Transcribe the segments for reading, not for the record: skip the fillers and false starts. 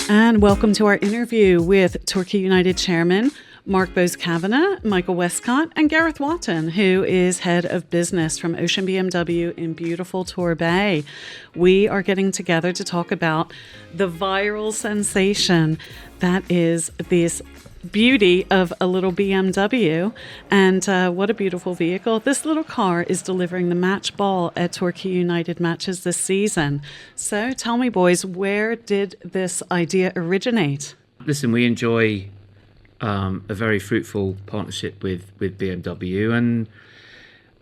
And welcome to our interview with Torquay United Chairman Mark Bose-Kavanagh, Michael Westcott, and Gareth Watton, who is head of business from Ocean BMW in beautiful Torquay. We are getting together to talk about the viral sensation that is this beauty of a little BMW, and what a beautiful vehicle. This little car is delivering the match ball at Torquay United matches this season. So tell me, boys, where did this idea originate? Listen, we enjoy a very fruitful partnership with BMW,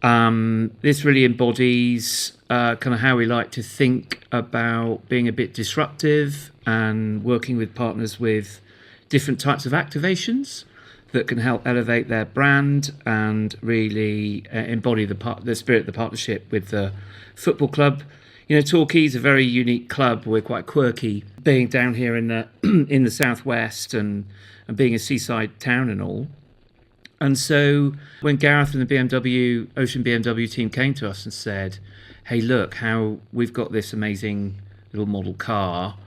and this really embodies kind of how we like to think about being a bit disruptive and working with partners with different types of activations that can help elevate their brand and really embody the spirit of the partnership with the football club. You know, Torquay is a very unique club. We're quite quirky, being down here in the in the southwest and being a seaside town and all. And so when Gareth and the Ocean BMW team came to us and said, "Hey, look, how we've got this amazing little model car.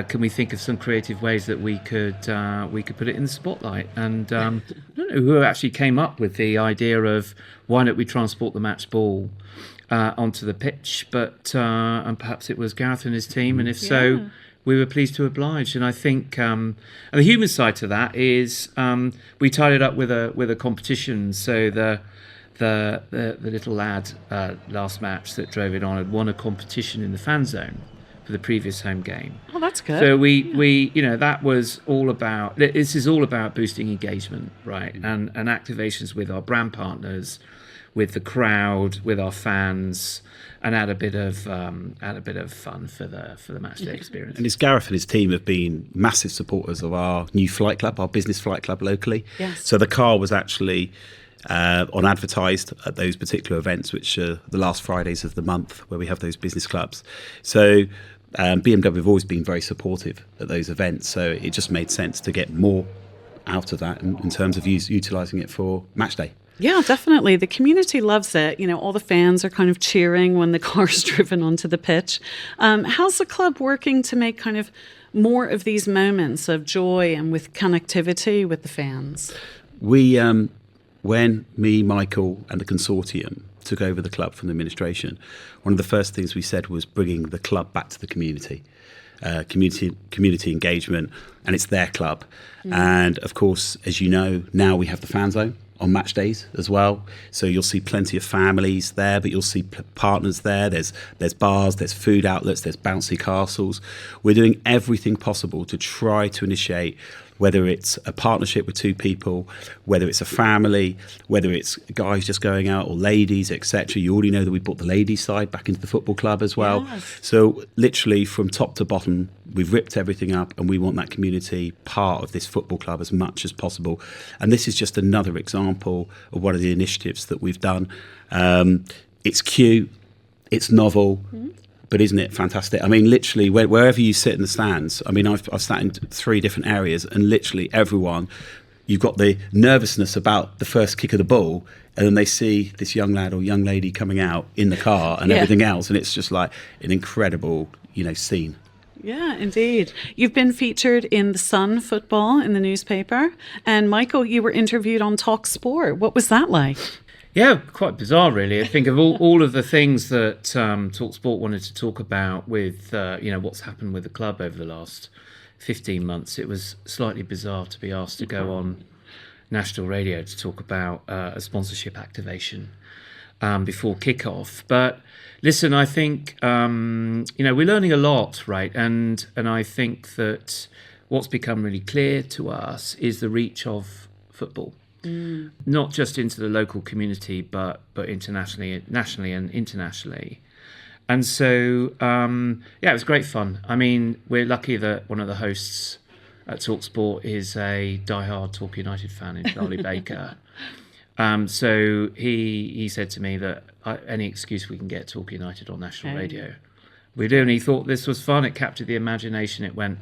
Can we think of some creative ways that we could put it in the spotlight?" And I don't know who actually came up with the idea of why don't we transport the match ball onto the pitch, but and perhaps it was Gareth and his team, and if so, we were pleased to oblige. And I think and the human side to that is we tied it up with a competition. So the little lad last match that drove it on had won a competition in the fan zone for the previous home game. Oh, that's good. So we that was all about, this is all about boosting engagement, right? And activations with our brand partners, with the crowd, with our fans, and add a bit of fun for the match day experience. And Gareth and his team have been massive supporters of our new flight club, our business flight club locally. Yes. So the car was actually on advertised at those particular events, which are the last Fridays of the month where we have those business clubs. So BMW have always been very supportive at those events, so it just made sense to get more out of that in terms of utilising it for match day. Yeah, definitely. The community loves it. You know, all the fans are kind of cheering when the car's driven onto the pitch. How's the club working to make kind of more of these moments of joy and with connectivity with the fans? We, when me, Michael, and the consortium took over the club from the administration, one of the first things we said was bringing the club back to the community. Community engagement, and it's their club. And of course, as you know, now we have the fan zone on match days as well, so you'll see plenty of families there, but you'll see partners there. There's bars, there's food outlets, there's bouncy castles. We're doing everything possible to try to initiate, whether it's a partnership with two people, whether it's a family, whether it's guys just going out or ladies, etc. You already know that we brought the ladies side back into the football club as well. Yes. So literally from top to bottom, we've ripped everything up, and we want that community part of this football club as much as possible. And this is just another example of one of the initiatives that we've done. It's cute, it's novel, but isn't it fantastic? I mean, literally, wherever you sit in the stands, I mean, I've sat in 3 different areas, and literally everyone, you've got the nervousness about the first kick of the ball, and then they see this young lad or young lady coming out in the car and everything else, and it's just like an incredible, scene. Yeah, indeed. You've been featured in The Sun football in the newspaper, and Michael, you were interviewed on Talk Sport. What was that like? Yeah, quite bizarre, really. I think of all of the things that TalkSport wanted to talk about with, what's happened with the club over the last 15 months. It was slightly bizarre to be asked to go on national radio to talk about a sponsorship activation before kickoff. But listen, I think, we're learning a lot, right? And I think that what's become really clear to us is the reach of football. Not just into the local community, but internationally, nationally and internationally. And so, it was great fun. I mean, we're lucky that one of the hosts at TalkSport is a diehard Torquay United fan in Charlie Baker. So he said to me that any excuse we can get Torquay United on national radio, we do. And he thought this was fun. It captured the imagination. It went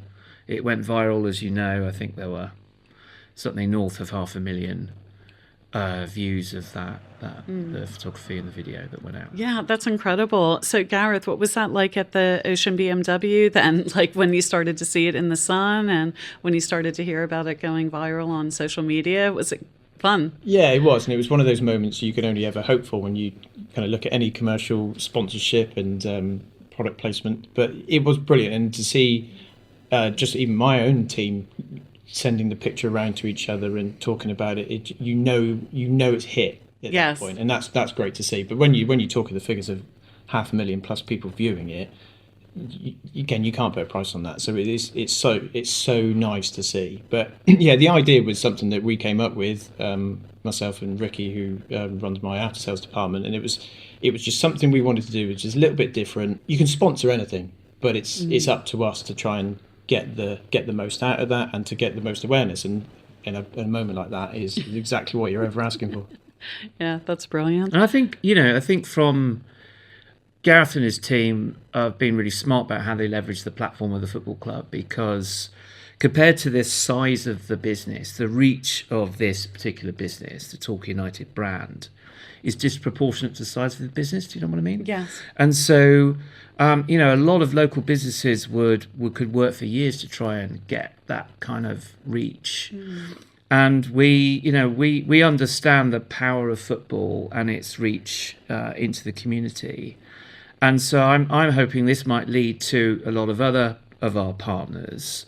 viral, as you know. I think there were something north of 500,000 views of the photography and the video that went out. Yeah, that's incredible. So, Gareth, what was that like at the Ocean BMW then? Like when you started to see it in the sun and when you started to hear about it going viral on social media? Was it fun? Yeah, it was. And it was one of those moments you could only ever hope for when you kind of look at any commercial sponsorship and product placement. But it was brilliant. And to see just even my own team sending the picture around to each other and talking about it, you know it's hit at Yes. that point, and that's great to see. But when you talk of the figures of 500,000 plus people viewing it, again, you can't put a price on that. So it's so nice to see. But yeah, the idea was something that we came up with, myself and Ricky, who runs my after sales department, and it was just something we wanted to do, which is a little bit different. You can sponsor anything, but it's up to us to try and get the most out of that and to get the most awareness. And in a moment like that is exactly what you're ever asking for. Yeah, that's brilliant. And I think from Gareth and his team have been really smart about how they leverage the platform of the football club, because compared to the size of the business, the reach of this particular business, the Torquay United brand, is disproportionate to the size of the business. Do you know what I mean? Yes. And so, a lot of local businesses could work for years to try and get that kind of reach. And we understand the power of football and its reach into the community. And so I'm hoping this might lead to a lot of other of our partners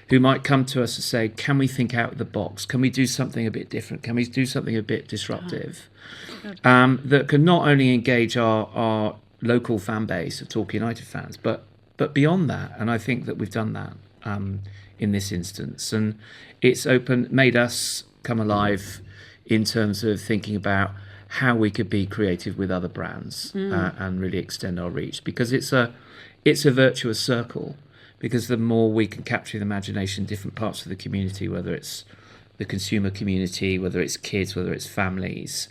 who might come to us and say, can we think out of the box? Can we do something a bit different? Can we do something a bit disruptive? That can not only engage our local fan base of Torquay United fans, but beyond that. And I think that we've done that in this instance. And it's made us come alive in terms of thinking about how we could be creative with other brands and really extend our reach, because it's a virtuous circle. Because the more we can capture the imagination in different parts of the community, whether it's the consumer community, whether it's kids, whether it's families,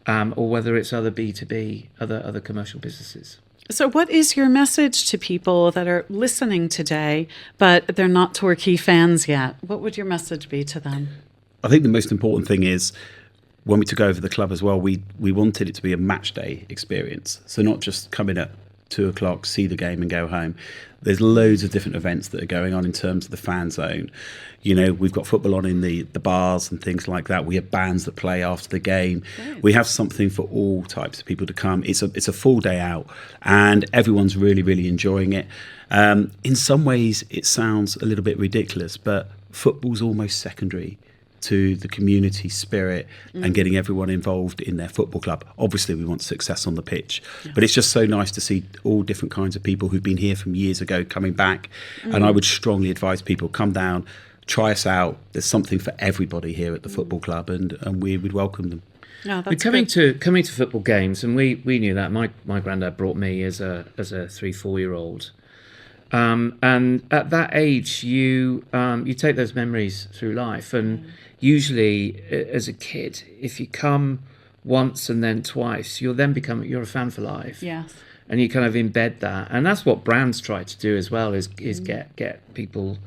or whether it's other B2B, other commercial businesses. So what is your message to people that are listening today, but they're not Torquay fans yet? What would your message be to them? I think the most important thing is, when we took over the club as well, we wanted it to be a match day experience. So not just come in at 2:00, see the game and go home. There's loads of different events that are going on in terms of the fan zone. We've got football on in the bars and things like that. We have bands that play after the game. Great. We have something for all types of people to come. It's a full day out, and everyone's really, really enjoying it. In some ways, it sounds a little bit ridiculous, but football's almost secondary to the community spirit and getting everyone involved in their football club. Obviously, we want success on the pitch, but it's just so nice to see all different kinds of people who've been here from years ago coming back. And I would strongly advise people, come down, try us out. There's something for everybody here at the football club, and we would welcome them. No, We're that's coming good. to football games, and we knew that. My granddad brought me as a 3-4-year-old. And at that age, you take those memories through life. And usually, as a kid, if you come once and then twice, you're a fan for life. Yes. And you kind of embed that, and that's what brands try to do as well. Is get people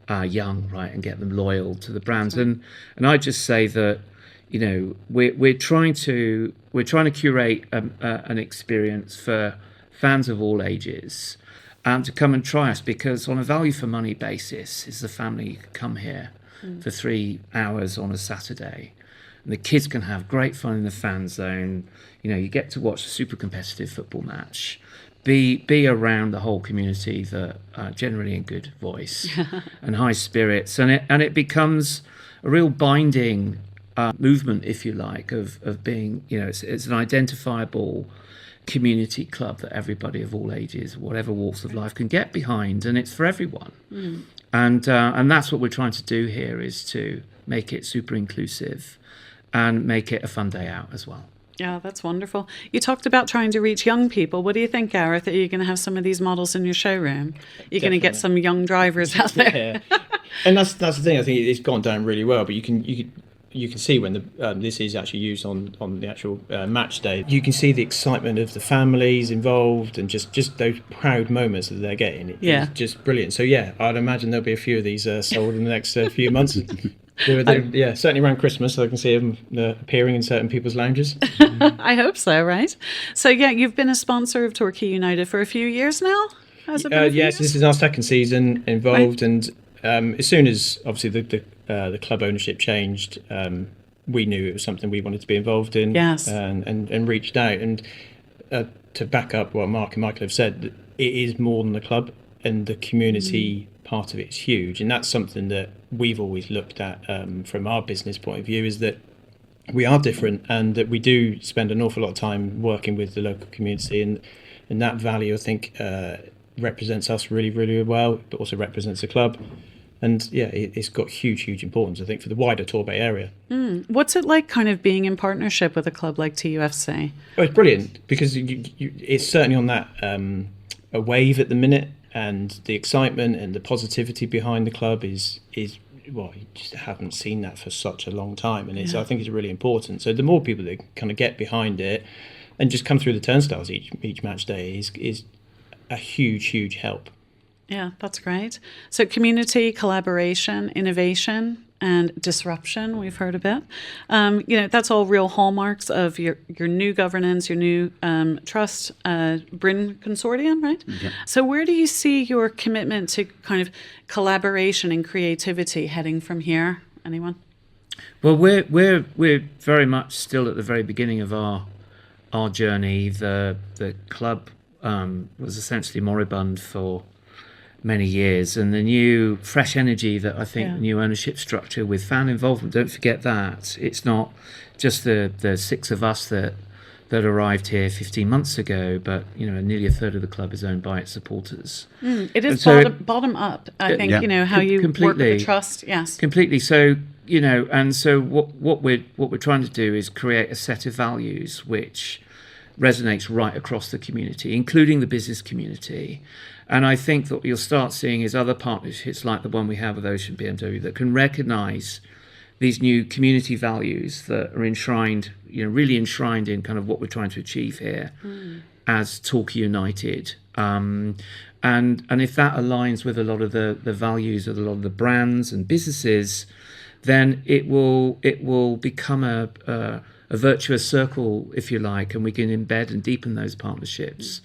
young, right, and get them loyal to the brands. And I just say that we're trying to curate an experience for fans of all ages. To come and try us, because on a value for money basis, is the family can come here for 3 hours on a Saturday, and the kids can have great fun in the fan zone. You get to watch a super competitive football match, be around the whole community that generally in good voice and high spirits, and it becomes a real binding movement, if you like, of being, it's an identifiable community club that everybody of all ages, whatever walks of life, can get behind, and it's for everyone. And that's what we're trying to do here, is to make it super inclusive and make it a fun day out as well. Yeah, that's wonderful. You talked about trying to reach young people. What do you think, Gareth? Are you going to have some of these models in your showroom? You're going to get some young drivers out there. Yeah. And that's the thing. I think it's gone down really well. But you can see when this is actually used on the actual match day. You can see the excitement of the families involved, and just those proud moments that they're getting. It's just brilliant. So yeah, I'd imagine there'll be a few of these sold in the next few months. Yeah, certainly around Christmas, I can see them appearing in certain people's lounges. I hope so, right? So yeah, you've been a sponsor of Torquay United for a few years now. Has it been a few Yes, years? this is our second season involved, and as soon as obviously the club ownership changed, we knew it was something we wanted to be involved in. Yes. And reached out. And to back up what Mark and Michael have said, it is more than the club, and the community part of it is huge, and that's something that we've always looked at from our business point of view, is that we are different, and that we do spend an awful lot of time working with the local community, and that value, I think, represents us really, really well, but also represents the club. And yeah, it's got huge importance, I think, for the wider Torquay area. What's it like kind of being in partnership with a club like TUFC? Oh, it's brilliant, because it's certainly on that a wave at the minute, and the excitement and the positivity behind the club is well, you just haven't seen that for such a long time, and I think it's really important. So the more people that kind of get behind it and just come through the turnstiles each match day is a huge help. Yeah, that's great. So community, collaboration, innovation, and disruption, we've heard a bit. That's all real hallmarks of your new governance, your new trust, Bryn Consortium, right? Yeah. So where do you see your commitment to kind of collaboration and creativity heading from here? Anyone? Well, we're very much still at the very beginning of our journey. The club was essentially moribund for many years, and the new fresh energy that I think the new ownership structure with fan involvement, don't forget that it's not just the six of us that arrived here 15 months ago, but nearly a third of the club is owned by its supporters. It is so bottom up, I think. Yeah. How you work with Completely. the trust. Yes, completely. So and so what we're trying to do is create a set of values which resonates right across the community, including the business community. And I think that what you'll start seeing is other partnerships like the one we have with Ocean BMW that can recognise these new community values that are enshrined, really enshrined in kind of what we're trying to achieve here as Torquay United. And if that aligns with a lot of the values of a lot of the brands and businesses, then it will become a virtuous circle, if you like, and we can embed and deepen those partnerships.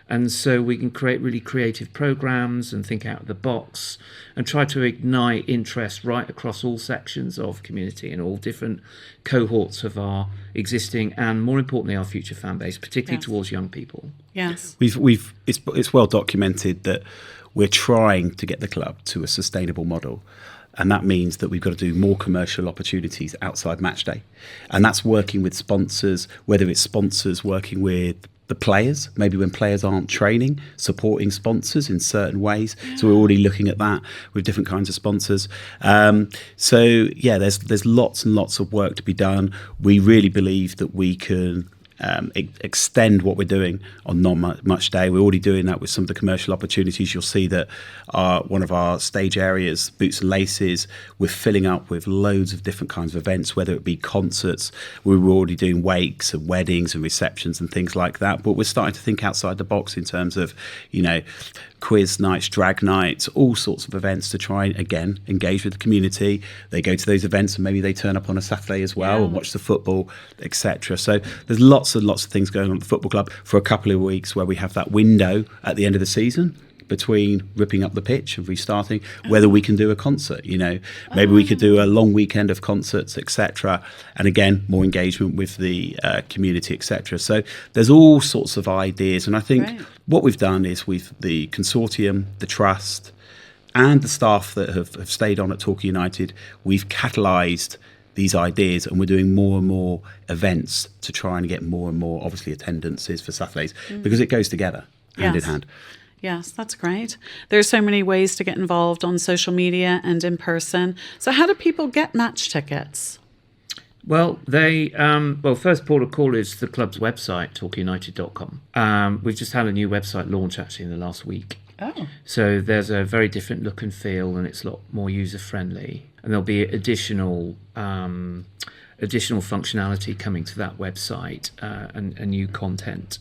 And so we can create really creative programs and think out of the box and try to ignite interest right across all sections of community and all different cohorts of our existing and, more importantly, our future fan base, particularly towards young people. yes. It's well documented that we're trying to get the club to a sustainable model. And that means that we've got to do more commercial opportunities outside match day. And that's working with sponsors, whether it's sponsors working with the players, maybe when players aren't training, supporting sponsors in certain ways. So we're already looking at that with different kinds of sponsors. There's lots and lots of work to be done. We really believe that we can extend what we're doing on non-match day. We're already doing that with some of the commercial opportunities. You'll see that one of our stage areas, Boots and Laces, we're filling up with loads of different kinds of events, whether it be concerts. We were already doing wakes and weddings and receptions and things like that, but we're starting to think outside the box in terms of quiz nights, drag nights, all sorts of events to try and, again, engage with the community. They go to those events and maybe they turn up on a Saturday as well and watch the football, etc. So there's lots and lots of things going on at the football club for a couple of weeks where we have that window at the end of the season between ripping up the pitch and restarting, whether we can do a concert, maybe we could do a long weekend of concerts, etc. And again, more engagement with the community, etc. So there's all sorts of ideas. And I think what we've done is with the consortium, the trust, and the staff that have stayed on at Torquay United, we've catalysed these ideas, and we're doing more and more events to try and get more and more, obviously, attendances for Saturdays, because it goes together, hand in hand. Yes, that's great. There's so many ways to get involved on social media and in person. So how do people get match tickets? Well, first port of call is the club's website, torquayunited.com. We've just had a new website launch actually in the last week. Oh. So there's a very different look and feel, and it's a lot more user-friendly. And there'll be additional functionality coming to that website and new content.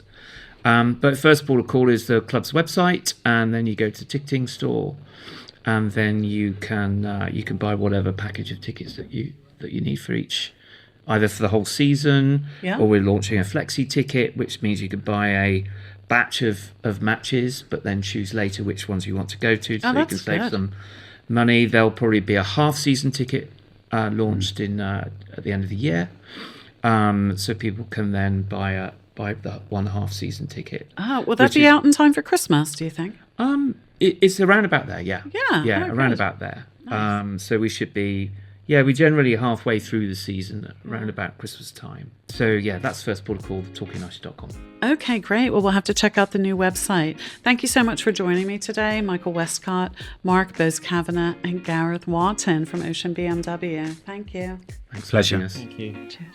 But first port of call is the club's website, and then you go to ticketing store, and then you can buy whatever package of tickets that you need for each, either for the whole season, Yeah. or we're launching a flexi ticket, which means you could buy a batch of matches, but then choose later which ones you want to go to, so you that's can save good. some money. There'll probably be a half-season ticket launched at the end of the year, so people can then buy the 1 half-season ticket. Oh, will that which be is- out in time for Christmas, do you think? It's around about there, yeah. Yeah, oh, around good. about there. Nice. So we should be, we generally halfway through the season, around about Christmas time. So yeah, that's first port of call, torquayunited.com. Okay, great. Well, we'll have to check out the new website. Thank you so much for joining me today, Michael Westcott, Mark Bose-Kavanagh, and Gareth Watton from Ocean BMW. Thank you. Thanks for Pleasure. having us. Thank you. Cheers.